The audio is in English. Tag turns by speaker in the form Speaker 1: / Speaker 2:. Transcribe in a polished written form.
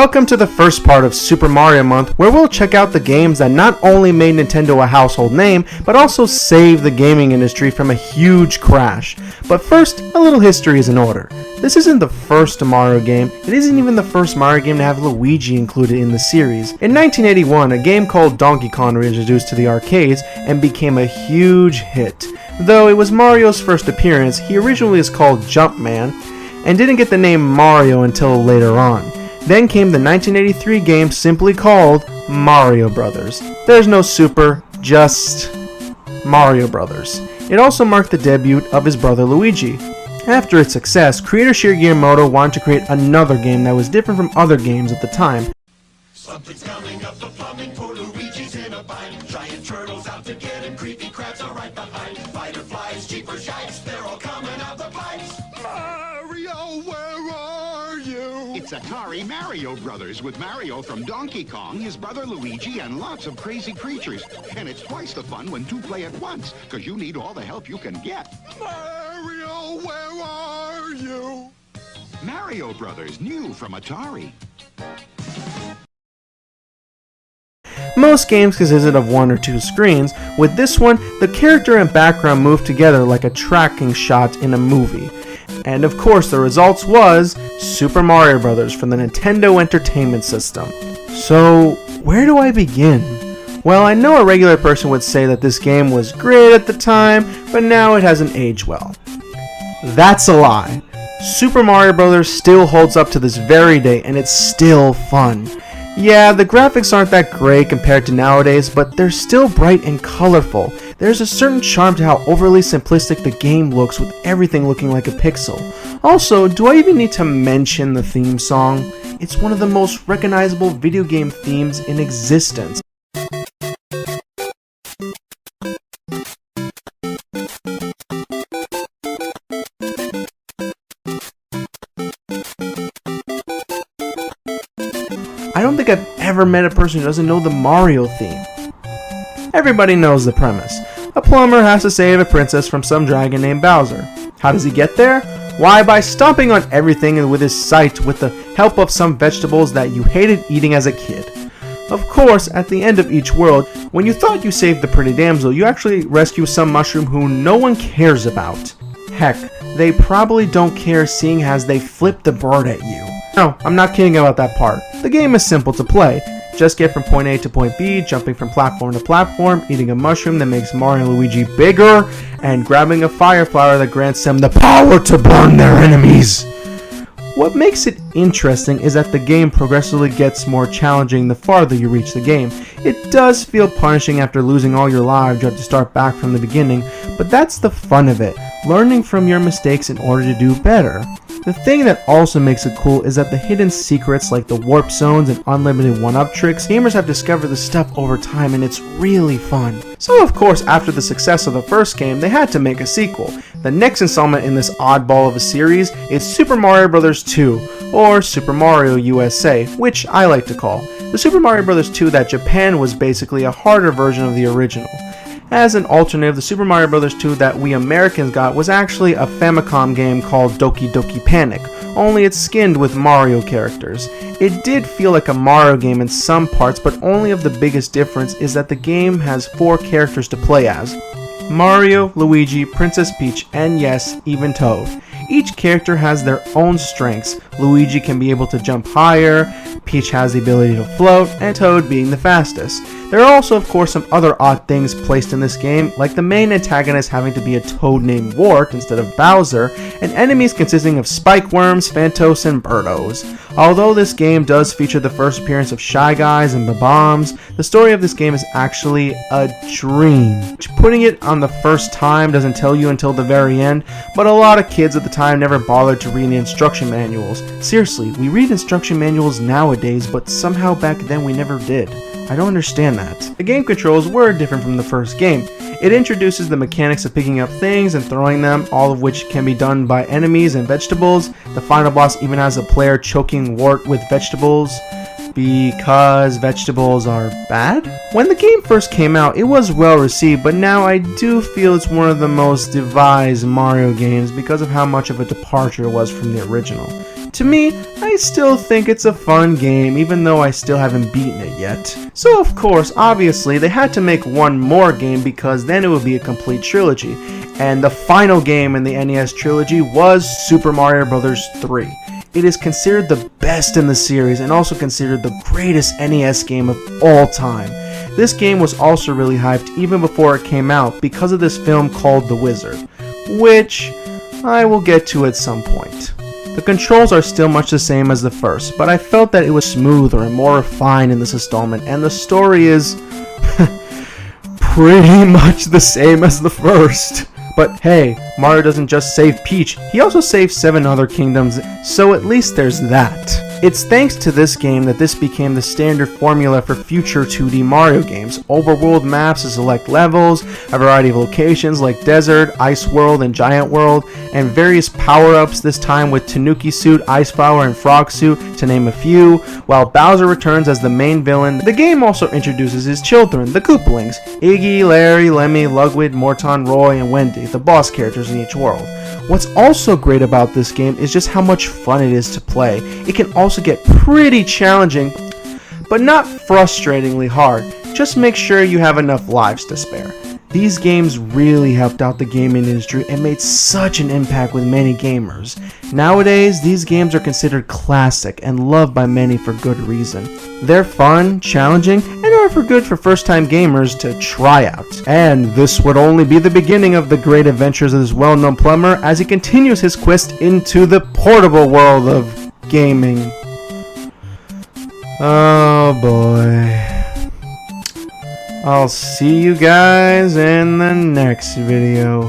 Speaker 1: Welcome to the first part of Super Mario Month, where we'll check out the games that not only made Nintendo a household name, but also saved the gaming industry from a huge crash. But first, a little history is in order. This isn't the first Mario game, it isn't even the first Mario game to have Luigi included in the series. In 1981, a game called Donkey Kong was introduced to the arcades and became a huge hit. Though it was Mario's first appearance, he originally was called Jumpman, and didn't get the name Mario until later on. Then came the 1983 game simply called Mario Brothers. There's no Super, just Mario Brothers. It also marked the debut of his brother Luigi. After its success, creator Shigeru Miyamoto wanted to create another game that was different from other games at the time.
Speaker 2: Something's coming up the plumbing, poor Luigi's in a bind. Giant turtles out to get him, creepy crabs are right behind. Fighter flies, cheaper shikes, they're all coming out the pipes. Mario, where are you?
Speaker 3: It's Atari Mario Brothers with Mario from Donkey Kong, his brother Luigi, and lots of crazy creatures. And it's twice the fun when two play at once, because you need all the help you can get.
Speaker 2: Mario, where are you?
Speaker 3: Mario Brothers, new from Atari.
Speaker 1: Most games consisted of one or two screens. With this one, the character and background moved together like a tracking shot in a movie. And of course, the results was Super Mario Bros. From the Nintendo Entertainment System. So, where do I begin? Well, I know a regular person would say that this game was great at the time, but now it hasn't aged well. That's a lie. Super Mario Bros. Still holds up to this very day, and it's still fun. Yeah, the graphics aren't that great compared to nowadays, but they're still bright and colorful. There's a certain charm to how overly simplistic the game looks with everything looking like a pixel. Also, do I even need to mention the theme song? It's one of the most recognizable video game themes in existence. I don't think I've ever met a person who doesn't know the Mario theme. Everybody knows the premise. A plumber has to save a princess from some dragon named Bowser. How does he get there? Why, by stomping on everything with his sight with the help of some vegetables that you hated eating as a kid. Of course, at the end of each world, when you thought you saved the pretty damsel, you actually rescue some mushroom who no one cares about. Heck, they probably don't care seeing as they flip the bird at you. No, I'm not kidding about that part. The game is simple to play. Just get from point A to point B, jumping from platform to platform, eating a mushroom that makes Mario and Luigi bigger, and grabbing a fire flower that grants them the power to burn their enemies. What makes it interesting is that the game progressively gets more challenging the farther you reach the game. It does feel punishing after losing all your lives, you have to start back from the beginning, but that's the fun of it, learning from your mistakes in order to do better. The thing that also makes it cool is that the hidden secrets like the warp zones and unlimited one-up tricks, gamers have discovered this stuff over time and it's really fun. So of course, after the success of the first game, they had to make a sequel. The next installment in this oddball of a series is Super Mario Bros. 2, or Super Mario USA, which I like to call. The Super Mario Bros. 2 that Japan was basically a harder version of the original. As an alternative, the Super Mario Bros. 2 that we Americans got was actually a Famicom game called Doki Doki Panic, only it's skinned with Mario characters. It did feel like a Mario game in some parts, but only of the biggest difference is that the game has 4 characters to play as. Mario, Luigi, Princess Peach, and yes, even Toad. Each character has their own strengths. Luigi can be able to jump higher, Peach has the ability to float, and Toad being the fastest. There are also of course some other odd things placed in this game, like the main antagonist having to be a toad named Wart instead of Bowser, and enemies consisting of Spike Worms, Phantos, and Birdos. Although this game does feature the first appearance of Shy Guys and Bob-ombs, the story of this game is actually a dream. Which putting it on the first time doesn't tell you until the very end, but a lot of kids at the time never bothered to read the instruction manuals. Seriously, we read instruction manuals nowadays, but somehow back then we never did. I don't understand that. The game controls were different from the first game. It introduces the mechanics of picking up things and throwing them, all of which can be done by enemies and vegetables. The final boss even has a player choking Wart with vegetables because vegetables are bad? When the game first came out, it was well received, but now I do feel it's one of the most devised Mario games because of how much of a departure it was from the original. To me, I still think it's a fun game, even though I still haven't beaten it yet. So of course, obviously, they had to make one more game because then it would be a complete trilogy. And the final game in the NES trilogy was Super Mario Bros. 3. It is considered the best in the series and also considered the greatest NES game of all time. This game was also really hyped even before it came out because of this film called The Wizard, which I will get to at some point. The controls are still much the same as the first, but I felt that it was smoother and more refined in this installment, and the story is pretty much the same as the first. But hey, Mario doesn't just save Peach, he also saves 7 other kingdoms, so at least there's that. It's thanks to this game that this became the standard formula for future 2D Mario games. Overworld maps to select levels, a variety of locations like Desert, Ice World, and Giant World, and various power-ups, this time with Tanuki Suit, Ice Flower, and Frog Suit, to name a few. While Bowser returns as the main villain, the game also introduces his children, the Koopalings, Iggy, Larry, Lemmy, Lugwid, Morton, Roy, and Wendy, the boss characters in each world. What's also great about this game is just how much fun it is to play. It can also get pretty challenging, but not frustratingly hard. Just make sure you have enough lives to spare. These games really helped out the gaming industry and made such an impact with many gamers. Nowadays, these games are considered classic and loved by many for good reason. They're fun, challenging, and are for good for first-time gamers to try out. And this would only be the beginning of the great adventures of this well-known plumber as he continues his quest into the portable world of gaming. Oh boy. I'll see you guys in the next video.